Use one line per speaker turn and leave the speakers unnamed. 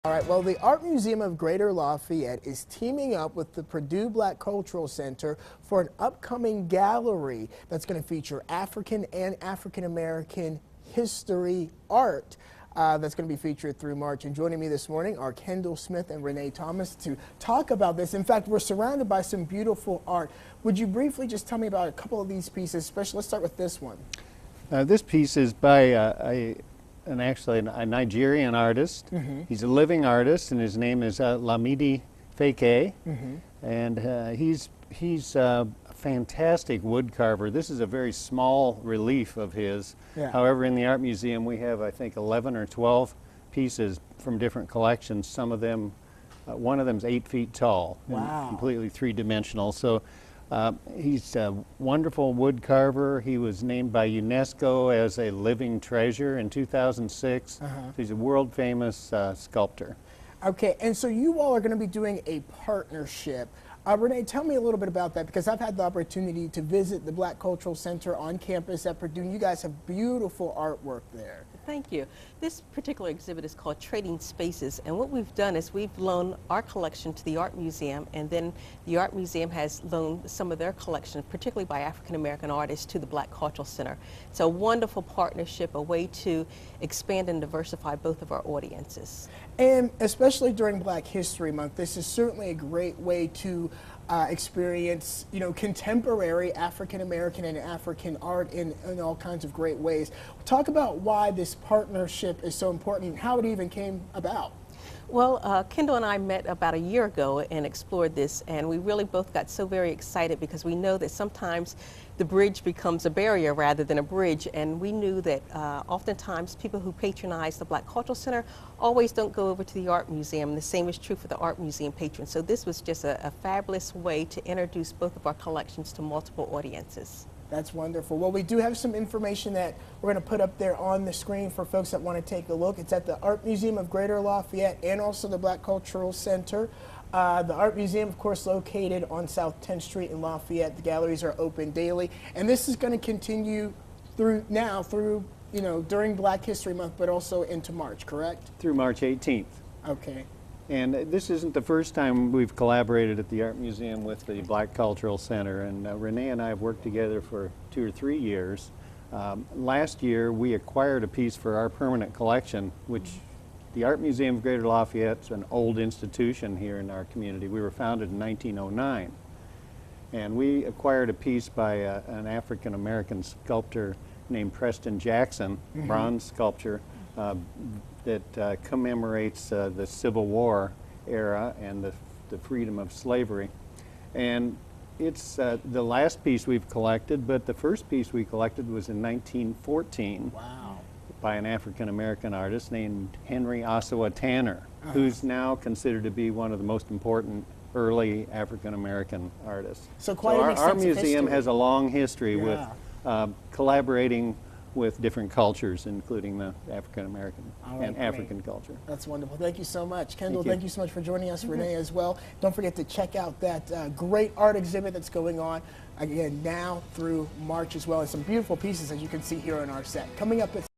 All right, well, the Art Museum of Greater Lafayette is teaming up with the Purdue Black Cultural Center for an upcoming gallery that's going to feature African and African American history art that's going to be featured through March. And joining me this morning are Kendall Smith and Renee Thomas to talk about this. In fact, we're surrounded by some beautiful art. Would you briefly just tell me about a couple of these pieces? Especially, let's start with this one.
This piece is by actually a Nigerian artist. He's a living artist, and his name is Lamidi Feke, and he's a fantastic wood carver. This is a very small relief of his.
Yeah.
However, in the art museum we have, I think, 11 or 12 pieces from different collections. Some of them, one of them is 8 feet tall.
Wow.
And completely three-dimensional. So he's a wonderful wood carver. He was named by UNESCO as a living treasure in 2006. So he's a world famous sculptor.
Okay, and so you all are going to be doing a partnership. Renee, tell me a little bit about that, because I've had the opportunity to visit the Black Cultural Center on campus at Purdue. You guys have beautiful artwork there.
Thank you. This particular exhibit is called Trading Spaces, and what we've done is we've loaned our collection to the Art Museum, and then the Art Museum has loaned some of their collection, particularly by African American artists, to the Black Cultural Center. It's a wonderful partnership, a way to expand and diversify both of our audiences.
And especially during Black History Month, this is certainly a great way to experience, contemporary African American and African art in all kinds of great ways. Talk about why this partnership is so important and how it even came about.
Well, Kendall and I met about a year ago and explored this, and we really both got so very excited because we know that sometimes the bridge becomes a barrier rather than a bridge, and we knew that oftentimes people who patronize the Black Cultural Center always don't go over to the Art Museum. The same is true for the Art Museum patrons. So this was just a fabulous way to introduce both of our collections to multiple audiences.
That's wonderful. Well, we do have some information that we're going to put up there on the screen for folks that want to take a look. It's at the Art Museum of Greater Lafayette and also the Black Cultural Center. The Art Museum, of course, located on South 10th Street in Lafayette. The galleries are open daily. And this is going to continue through during Black History Month, but also into March, correct?
Through March 18th.
Okay.
And this isn't the first time we've collaborated at the Art Museum with the Black Cultural Center, and Renee and I have worked together for 2 or 3 years. Last year we acquired a piece for our permanent collection, which the Art Museum of Greater Lafayette is an old institution here in our community. We were founded in 1909, and we acquired a piece by an African American sculptor named Preston Jackson, bronze sculpture, that commemorates the Civil War era and the freedom of slavery. And it's the last piece we've collected, but the first piece we collected was in 1914.
Wow.
By an African American artist named Henry Ossawa Tanner, who's now considered to be one of the most important early African American artists.
So quite an
our
extensive
museum
history.
has a long history with
Yeah.
collaborating with different cultures, including the African American
All right,
and
great.
African culture.
That's wonderful. Thank you so much. Kendall,
Thank you.
thank you so much for joining us. Renee as well. Don't forget to check out that great art exhibit that's going on, again, now through March as well, and some beautiful pieces, as you can see here on our set. Coming up at